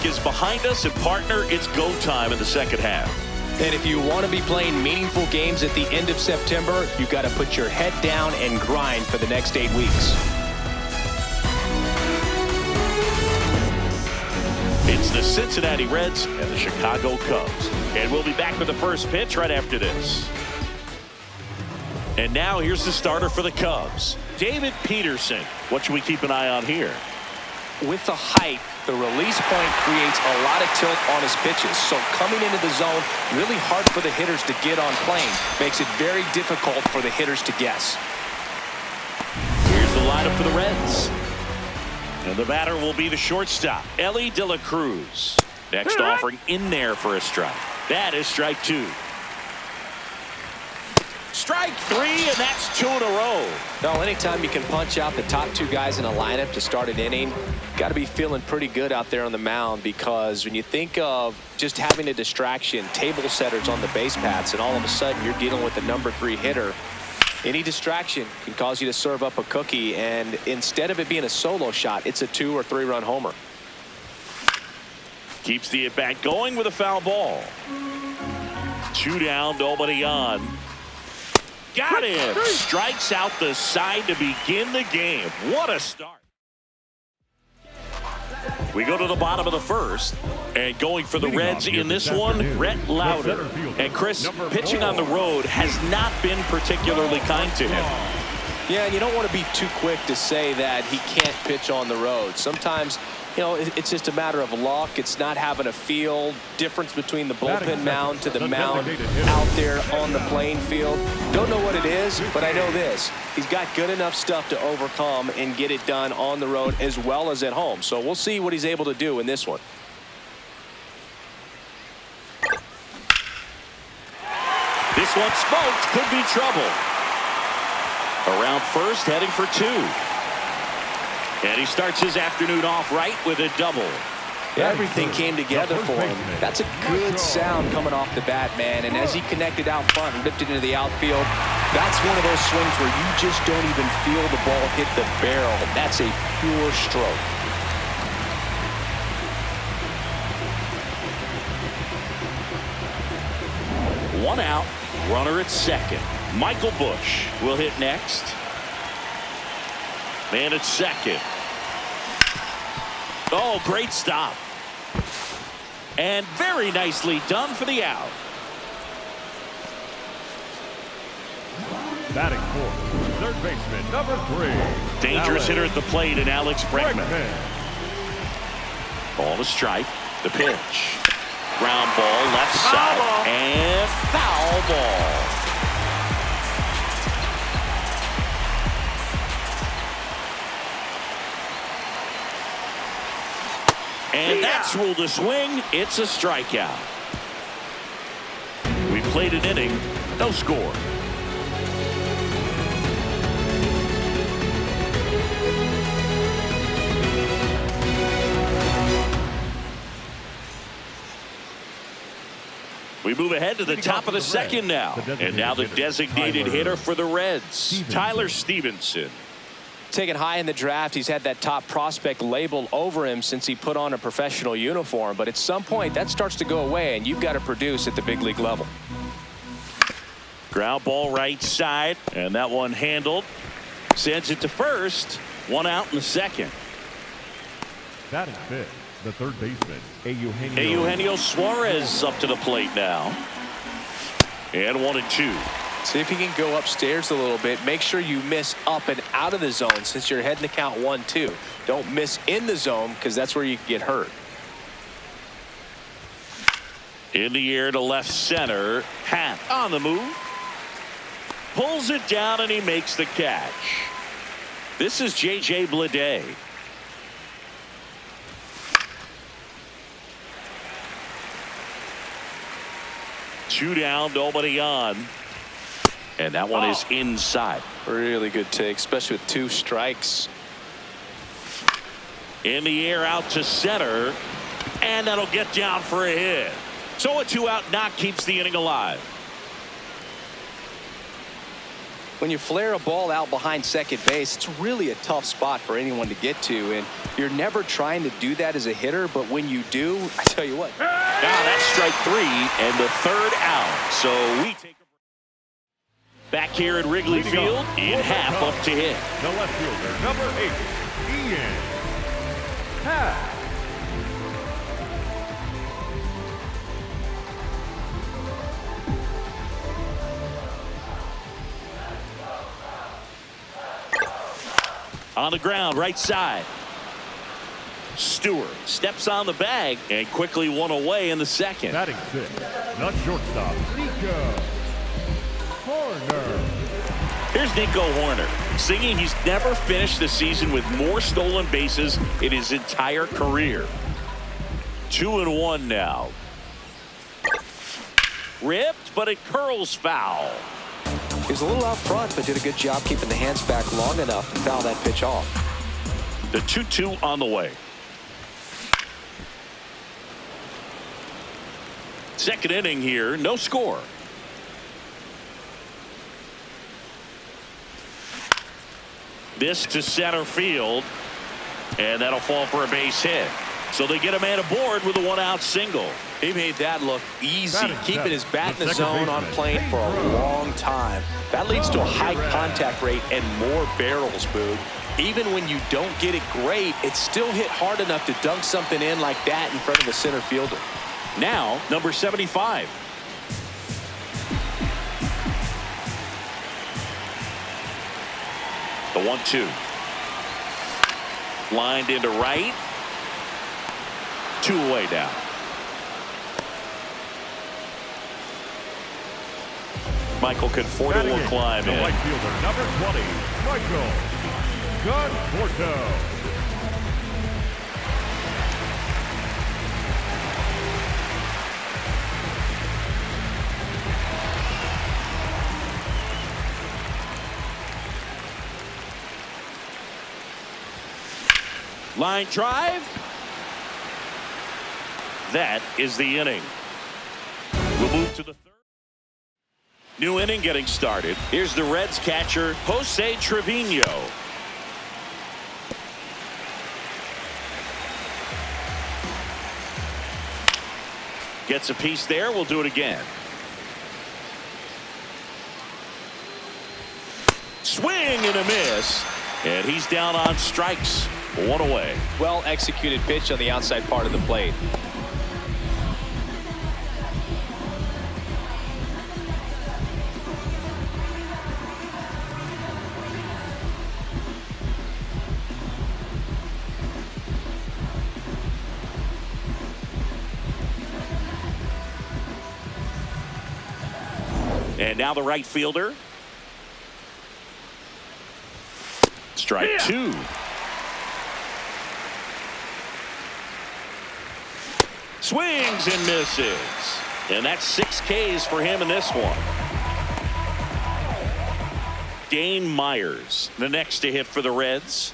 break is behind us, and partner, it's go time in the second half. And if you want to be playing meaningful games at the end of September, you've got to put your head down and grind for the next 8 weeks. It's the Cincinnati Reds and the Chicago Cubs. And we'll be back with the first pitch right after this. And now here's the starter for the Cubs, David Peterson. What should we keep an eye on here? With the height, the release point creates a lot of tilt on his pitches. So coming into the zone, really hard for the hitters to get on plane. Makes it very difficult for the hitters to guess. Here's the lineup for the Reds. And the batter will be the shortstop, Ellie De La Cruz. Next offering in there for a strike. That is strike 2. Strike 3, and that's 2 in a row. Now, anytime you can punch out the top 2 guys in a lineup to start an inning, got to be feeling pretty good out there on the mound, because when you think of just having a distraction, table setters on the base paths, and all of a sudden you're dealing with the number 3 hitter, any distraction can cause you to serve up a cookie, and instead of it being a solo shot, it's a 2 or 3 run homer. Keeps the at-bat going with a foul ball. 2 down, nobody on. Got him. Strikes out the side to begin the game. What a start. We go to the bottom of the first, and going for the Reds in this one, Rhett Lauder. And Chris, pitching on the road has not been particularly kind to him. Yeah, and you don't want to be too quick to say that he can't pitch on the road. Sometimes, you know, it's just a matter of luck. It's not having a feel. Difference between the bullpen mound to the mound out there on the playing field. Don't know what it is, but I know this. He's got good enough stuff to overcome and get it done on the road as well as at home. So we'll see what he's able to do in this one. This one smoked. Could be trouble. Around first, heading for 2. And he starts his afternoon off right with a double. Everything came together for him. That's a good sound coming off the bat, man. And as he connected out front and lifted into the outfield, that's one of those swings where you just don't even feel the ball hit the barrel. That's a pure stroke. One out, runner at second. Michael Bush will hit next. Man at second. Oh, great stop. And very nicely done for the out. Batting fourth, third baseman, number 3. Dangerous hitter at the plate in Alex Bregman. Ball to strike. The pitch. Ground ball, left side. And foul ball. And that's ruled a swing. It's a strikeout. We played an inning. No score. We move ahead to the top of the second now. And now the designated hitter for the Reds, Tyler Stevenson. Taken high in the draft, he's had that top prospect label over him since he put on a professional uniform. But at some point, that starts to go away, and you've got to produce at the big league level. Ground ball right side, and that one handled. Sends it to first. 1 out in the second. That is fifth, the third baseman, Eugenio Suarez up to the plate now. And 1-2. See if you can go upstairs a little bit. Make sure you miss up and out of the zone since you're heading to count 1-2. Don't miss in the zone, because that's where you can get hurt. In the air to left center. Hat on the move. Pulls it down, and he makes the catch. This is J.J. Bleday. Two down, nobody on. And that one is inside. Really good take, especially with 2 strikes. In the air out to center. And that'll get down for a hit. So a 2-out knock keeps the inning alive. when you flare a ball out behind second base, it's really a tough spot for anyone to get to, and you're never trying to do that as a hitter, but when you do, I tell you what. Now that's strike 3 and the third out. So we take a break. Back here at Wrigley Field, in half up to hit. The left fielder, number 8, Ian Happ. On the ground, right side. Stewart steps on the bag and quickly one away in the second. Batting 6, the shortstop, Nico Horner. Here's Nico Horner, singing he's never finished the season with more stolen bases in his entire career. 2-1 now. Ripped, but it curls foul. He was a little out front, but did a good job keeping the hands back long enough to foul that pitch off. The 2-2 on the way. Second inning here, no score. This to center field, and that'll fall for a base hit. So they get a man aboard with a one-out single. He made that look easy, keeping his bat in the second zone on baseman, plane for a long time. That leads to a high contact rate and more barrels, Boog. Even when you don't get it great, it's still hit hard enough to dunk something in like that in front of the center fielder. Now, number 75. The 1-2. Lined into right. 2 away now. Michael Conforto will climb the in. right fielder, number 20, Michael Conforto. Line drive. That is the inning. We'll move to the third. New inning getting started. Here's the Reds catcher, Jose Trevino. Gets a piece there. We'll do it again. Swing and a miss. And he's down on strikes. 1 away. Well executed pitch on the outside part of the plate. And now the right fielder. Strike 2. Swings and misses. And that's 6 Ks for him in this one. Dane Myers, the next to hit for the Reds.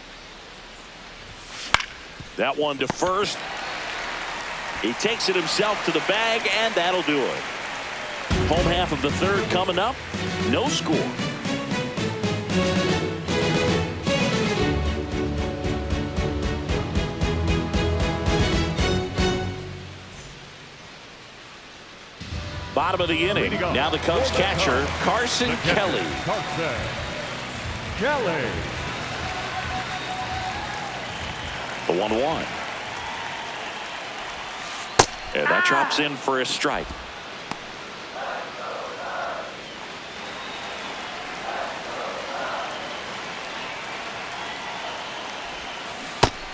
That one to first. He takes it himself to the bag, and that'll do it. Home half of the third coming up. No score. Bottom of the inning. Now the Cubs catcher, Carson Kelly. Carson Kelly. The 1-1. And that drops in for a strike.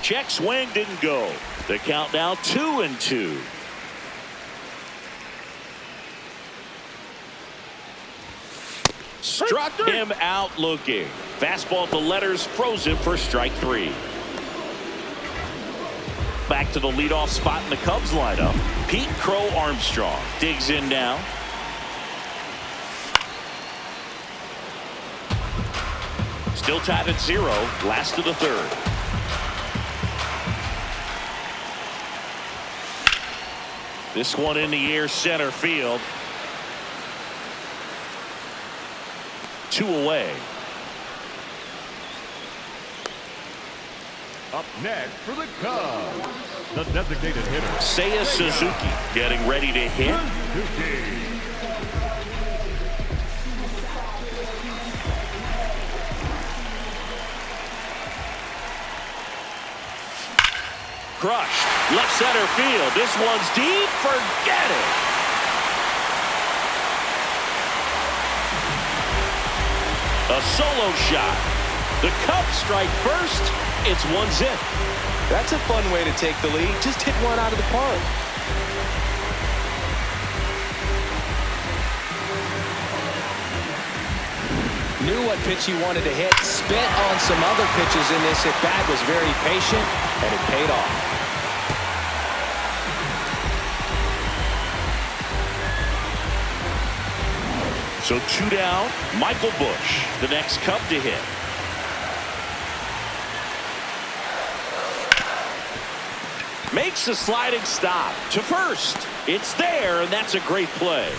Check swing didn't go. The count now 2-2. Struck him out looking. Fastball to letters, froze him for strike 3. Back to the leadoff spot in the Cubs lineup. Pete Crow Armstrong digs in now. Still tied at 0. Last of the third. This one in the air, center field. 2 away. Up next for the Cubs, the designated hitter, Seiya Suzuki getting ready to hit. Suzuki. Crushed. Left center field. This one's deep. Forget it. A solo shot. The Cubs strike first. It's 1-0. That's a fun way to take the lead. Just hit one out of the park. Knew what pitch he wanted to hit. Spent on some other pitches in this at-bat. Was very patient, and it paid off. So 2 down. Michael Busch, the next Cub to hit. Makes a sliding stop to first. It's there, and that's a great play.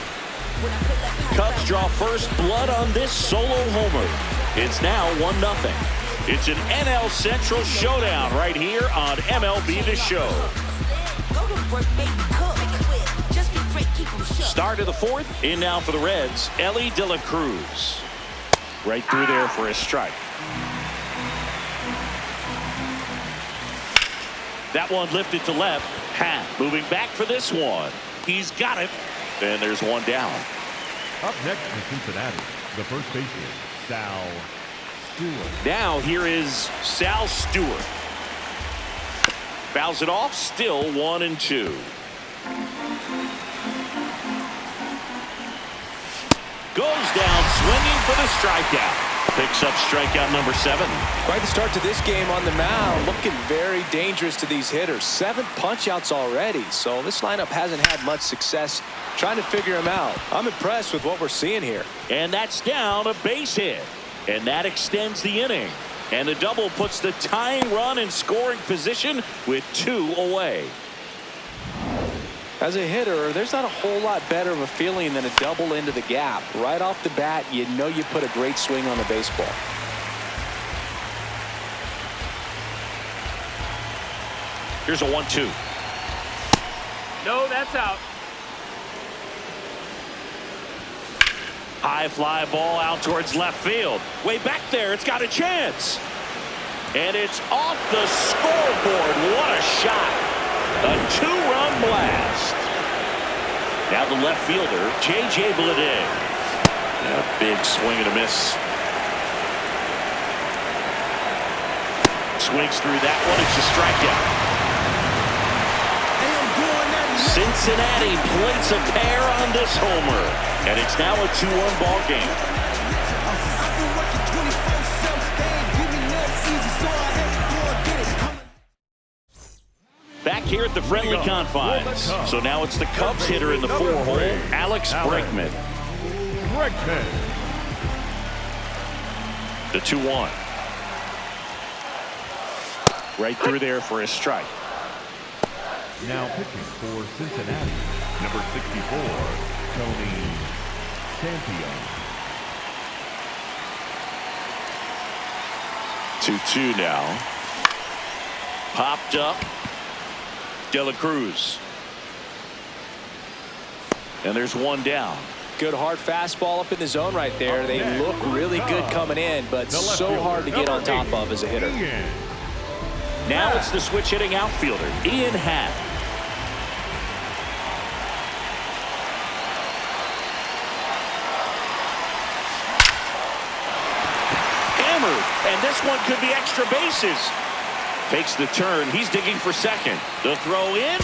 Cubs draw first blood on this solo homer. It's now 1-0. It's an NL Central showdown right here on MLB The Show. Start of the 4th. In now for the Reds, Ellie De La Cruz. Right through there for a strike. That one lifted to left. Hat moving back for this one. He's got it. And there's 1 down. Up next for Cincinnati, the first baseman, Sal Stewart. Now here is Sal Stewart. Fouls it off. Still 1-2. Goes down swinging for the strikeout. Picks up strikeout number 7. Quite the start to this game on the mound. Looking very dangerous to these hitters. 7 punch-outs already. So this lineup hasn't had much success trying to figure him out. I'm impressed with what we're seeing here. And that's down a base hit. And that extends the inning. And the double puts the tying run in scoring position with 2 away. As a hitter, there's not a whole lot better of a feeling than a double into the gap. Right off the bat, you know you put a great swing on the baseball. Here's a 1-2. No, that's out. High fly ball out towards left field. Way back there, it's got a chance. And it's off the scoreboard. What a shot. A 2-run blast. Now the left fielder, J.J. Bleday. A big swing and a miss. Swings through that one. It's a strikeout. Cincinnati plates a pair on this homer. And it's now a 2-1 ball game. Back here at the friendly confines. So now it's the Cubs hitter in the 4-hole, Alex Bregman. The 2-1. Right through there for a strike. Now pitching for Cincinnati, number 64, Tony Santillo. 2-2 now. Popped up. De La Cruz. And there's 1 down. Good hard fastball up in the zone right there. They look really good coming in, but so hard to get on top of as a hitter. Now it's the switch hitting outfielder, Ian Happ. Hammered, and this one could be extra bases. Takes the turn. He's digging for second. The throw in,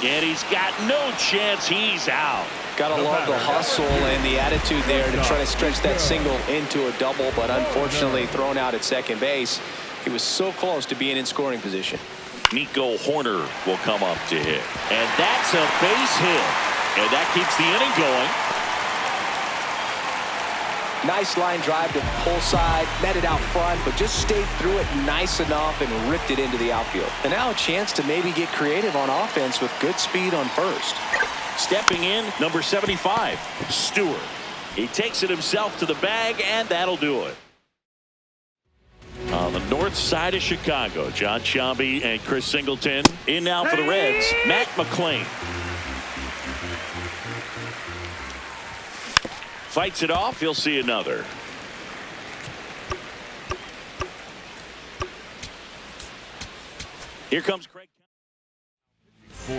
and he's got no chance. He's out. Gotta love the hustle and the attitude there to try to stretch that single into a double, but unfortunately thrown out at second base. He was so close to being in scoring position. Nico Horner will come up to hit. And that's a base hit. And that keeps the inning going. Nice line drive to pull side, met it out front, but just stayed through it nice enough and ripped it into the outfield. And now a chance to maybe get creative on offense with good speed on first. Stepping in, number 75, Stewart. He takes it himself to the bag, and that'll do it. On the north side of Chicago, John Sciambi and Chris Singleton. In now for the Reds, Matt McClain. Fights it off. He'll see another. Here comes Craig.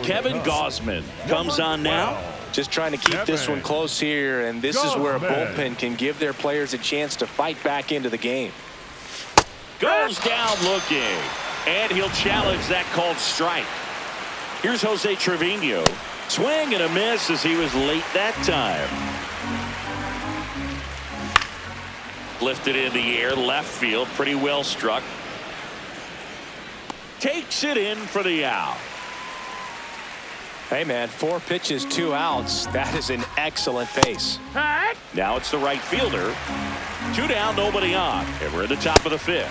Kevin Gausman comes on now. Just trying to keep this one close here, and this is where a bullpen can give their players a chance to fight back into the game. Goes down looking, and he'll challenge that called strike. Here's Jose Trevino. Swing and a miss as he was late that time. Lifted in the air, left field, pretty well struck. Takes it in for the out. Hey, man, 4 pitches, 2 outs. That is an excellent pace. Now it's the right fielder. 2 down, nobody on. And we're at the top of the 5th.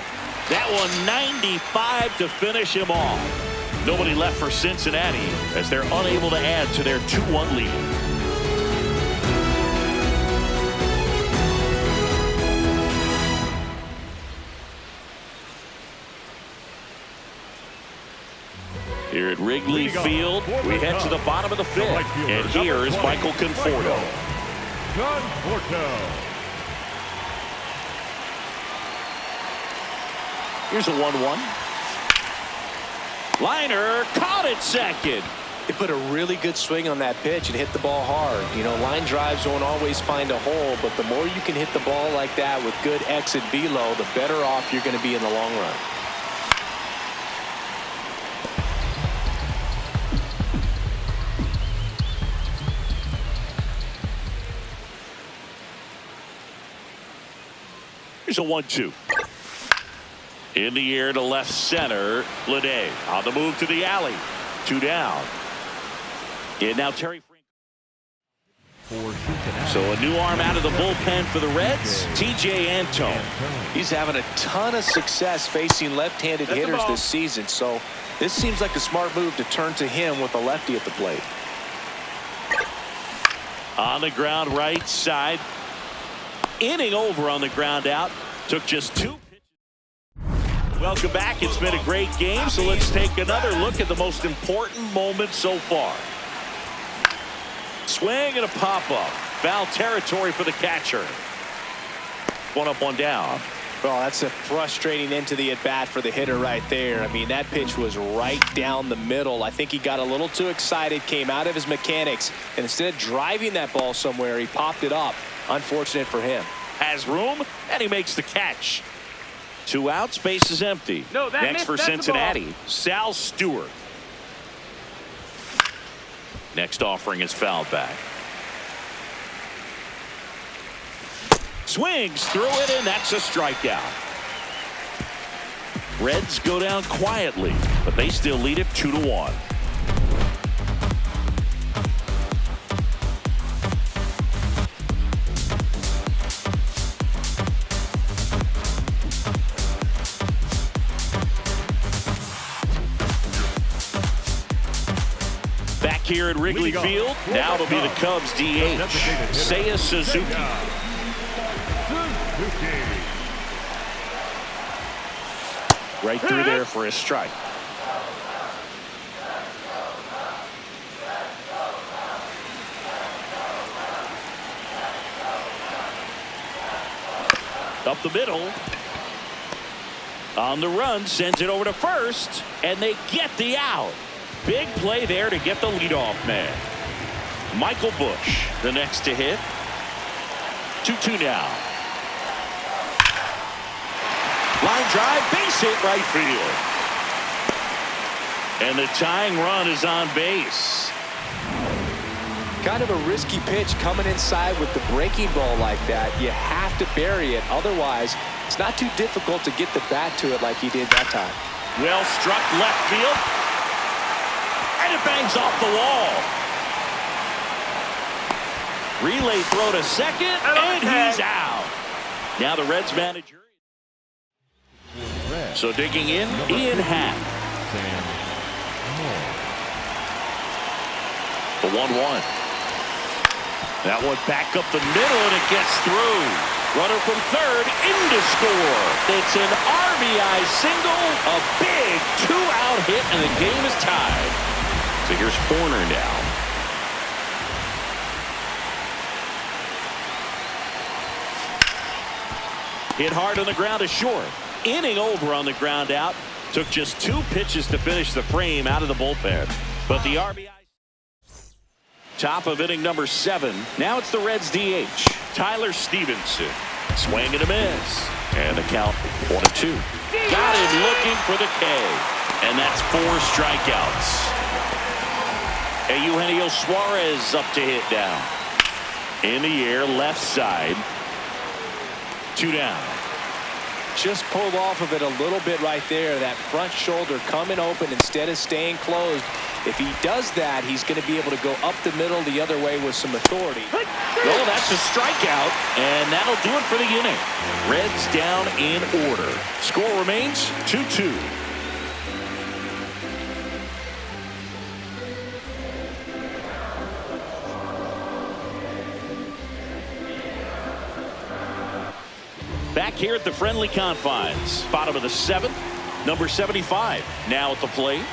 That one 95 to finish him off. Nobody left for Cincinnati as they're unable to add to their 2-1 lead. Here at Wrigley Field, we head to the bottom of the 5th. And here is Michael Conforto. Here's a 1-1. Liner caught it second. They put a really good swing on that pitch and hit the ball hard. You know, line drives won't always find a hole, but the more you can hit the ball like that with good exit velo, the better off you're going to be in the long run. Here's a 1-2. In the air to left center. Lede on the move to the alley. 2 down. And now Terry Francona. So a new arm out of the bullpen for the Reds. TJ Antone. He's having a ton of success facing left-handed hitters this season. So this seems like a smart move to turn to him with a lefty at the plate. On the ground right side. Inning over on the ground out. Took just 2 pitches. Welcome back. It's been a great game, so let's take another look at the most important moment so far. Swing and a pop-up. Foul territory for the catcher. 1 up, 1 down. Well, that's a frustrating end to the at-bat for the hitter right there. I mean, that pitch was right down the middle. I think he got a little too excited, came out of his mechanics, and instead of driving that ball somewhere, he popped it up. Unfortunate for him. Has room, and he makes the catch. 2 outs, base is empty. No, that next missed, for that's Cincinnati, Sal Stewart. Next offering is fouled back. Swings through it, and that's a strikeout. Reds go down quietly, but they still lead it 2-1. Here at Wrigley Field, now it'll be the Cubs DH, Seiya Suzuki. Right through there for a strike. Up the middle. On the run, sends it over to first, and they get the out. Big play there to get the leadoff man. Michael Busch, the next to hit. 2-2 now. Line drive, base hit right field. And the tying run is on base. Kind of a risky pitch coming inside with the breaking ball like that. You have to bury it. Otherwise, it's not too difficult to get the bat to it like he did that time. Well struck left field. And it bangs off the wall. Relay throw to second, and he's out. Now the Reds manager. So digging in, Ian Happ. The 1-1. That one back up the middle, and it gets through. Runner from third in to score. It's an RBI single, a big two-out hit, and the game is tied. So here's Horner now. Hit hard on the ground to short. Inning over on the ground out. Took just 2 pitches to finish the frame out of the bullpen. But the RBI. Top of inning number 7. Now it's the Reds DH. Tyler Stevenson. Swing and a miss. And the count 1-2. Got him looking for the K. And that's 4 strikeouts. Eugenio Suarez up to hit down. In the air, left side. 2 down. Just pulled off of it a little bit right there. That front shoulder coming open instead of staying closed. If he does that, he's going to be able to go up the middle the other way with some authority. Well, that's a strikeout, and that'll do it for the inning. Reds down in order. Score remains 2-2. Back here at the friendly confines. Bottom of the 7th. Number 75 now at the plate.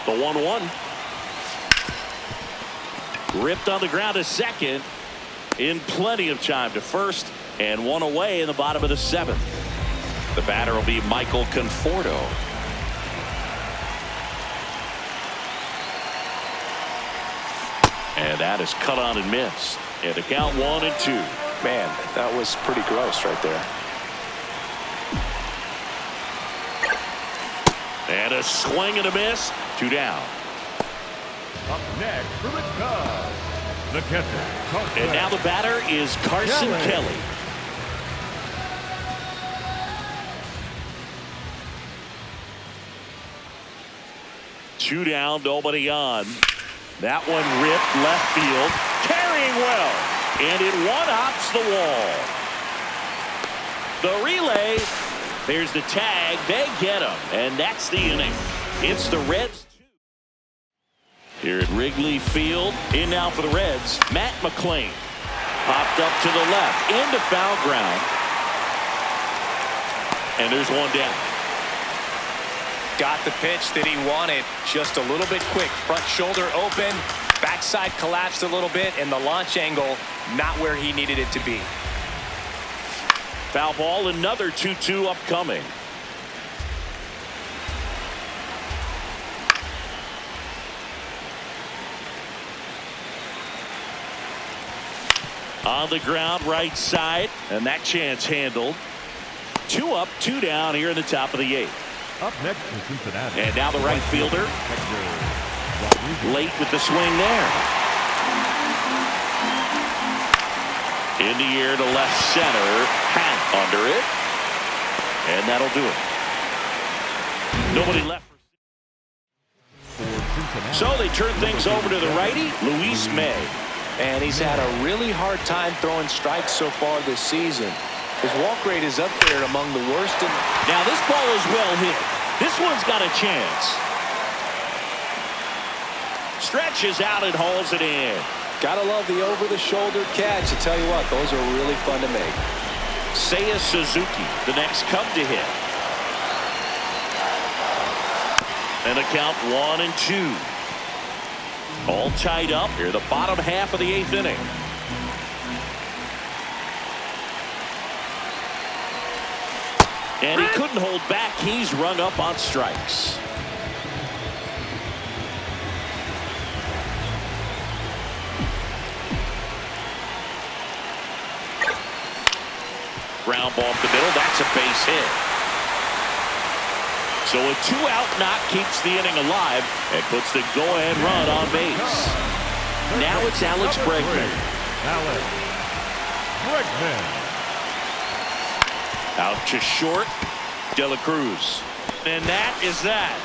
The 1-1. Ripped on the ground to second. In plenty of time to first. And 1 away in the bottom of the 7th. The batter will be Michael Conforto. And that is cut on and missed. And the count 1-2. Man, that was pretty gross right there. And a swing and a miss. 2 down. Up next for the Cubs, the catcher. And now the batter is Carson Kelly. Two down, nobody on. That one ripped left field. Carrying well. And it one-hops the wall. The relay. There's the tag. They get him. And that's the inning. It's the Reds. Here at Wrigley Field. In now for the Reds. Matt McClain. Popped up to the left. Into foul ground. And there's one down. Got the pitch that he wanted. Just a little bit quick. Front shoulder open. Backside collapsed a little bit. And the launch angle not where he needed it to be. Foul ball, another 2-2 upcoming. On the ground, right side, and that chance handled. 2 up, 2 down here in the top of the 8th. Up next to Cincinnati. And now the right fielder. Late with the swing there. In the air to left center. Hank under it. And that'll do it. Nobody left. So they turn things over to the righty, Luis May. And he's had a really hard time throwing strikes so far this season. His walk rate is up there among the worst. Now this ball is well hit. This one's got a chance. Stretches out and hauls it in. Gotta love the over-the-shoulder catch. I tell you what, those are really fun to make. Seiya Suzuki, the next Cub to hit. And a count 1-2. All tied up here, the bottom half of the 8th inning. And he couldn't hold back. He's rung up on strikes. Ground ball up the middle. That's a base hit. So a 2-out knock keeps the inning alive and puts the go-ahead run on base. Now it's Alex Bregman. Alex Bregman. Out to short. De La Cruz. And that is that.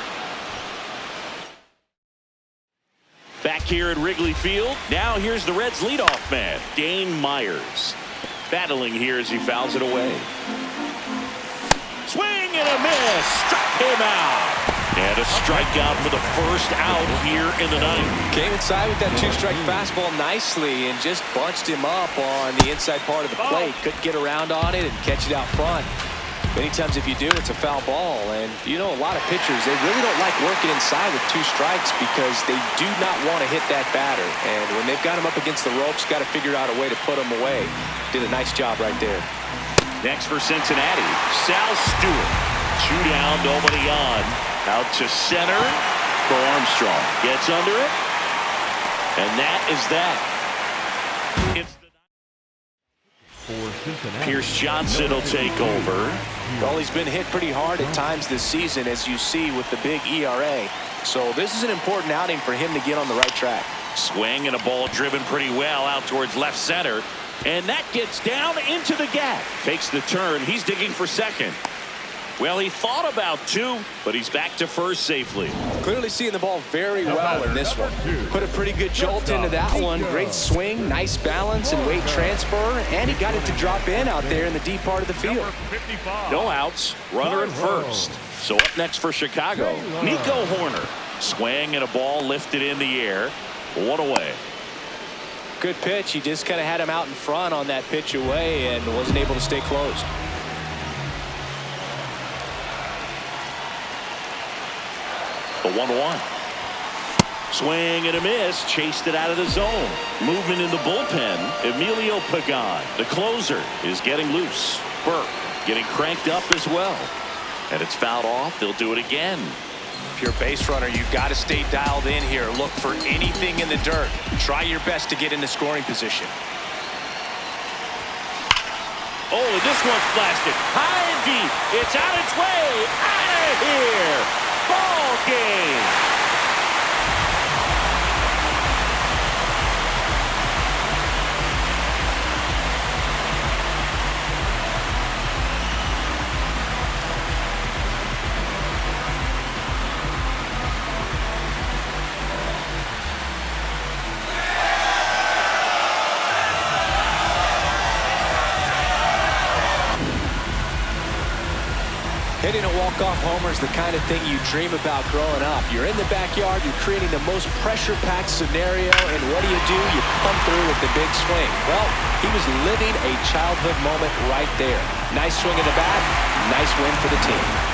Back here at Wrigley Field. Now here's the Reds leadoff man, Dane Myers. Battling here as he fouls it away. Swing and a miss. Struck him out. And a strikeout for the first out here in the ninth. Came inside with that two-strike fastball nicely and just bunched him up on the inside part of the plate. Couldn't get around on it and catch it out front. Many times if you do, it's a foul ball. And you know, a lot of pitchers, they really don't like working inside with two strikes because they do not want to hit that batter. And when they've got him up against the ropes, got to figure out a way to put him away. Did a nice job right there. Next for Cincinnati, Sal Stewart. 2 down, nobody on. Out to center for Armstrong. Gets under it. And that is that. It's Pierce Johnson will take over. Well, he's been hit pretty hard at times this season, as you see with the big ERA. So this is an important outing for him to get on the right track. Swing and a ball driven pretty well out towards left center. And that gets down into the gap. Takes the turn. He's digging for second. Well, he thought about 2, but he's back to first safely. Clearly seeing the ball very well in this one. Put a pretty good jolt into that one. Great swing, nice balance and weight transfer, and he got it to drop in out there in the deep part of the field. No outs, runner at first. So up next for Chicago, Nico Horner. Swing and a ball lifted in the air. 1 away. Good pitch. He just kind of had him out in front on that pitch away and wasn't able to stay closed. The 1-1. Swing and a miss. Chased it out of the zone. Movement in the bullpen. Emilio Pagan, the closer, is getting loose. Burke getting cranked up as well. And it's fouled off. They'll do it again. If you're a base runner, you've got to stay dialed in here. Look for anything in the dirt. Try your best to get in the scoring position. Oh, and this one's blasted. High and deep. It's on its way. Out of here. Ball game. Hitting a walk-off homer is the kind of thing you dream about growing up. You're in the backyard, you're creating the most pressure-packed scenario, and what do? You come through with the big swing. Well, he was living a childhood moment right there. Nice swing in the bat, nice win for the team.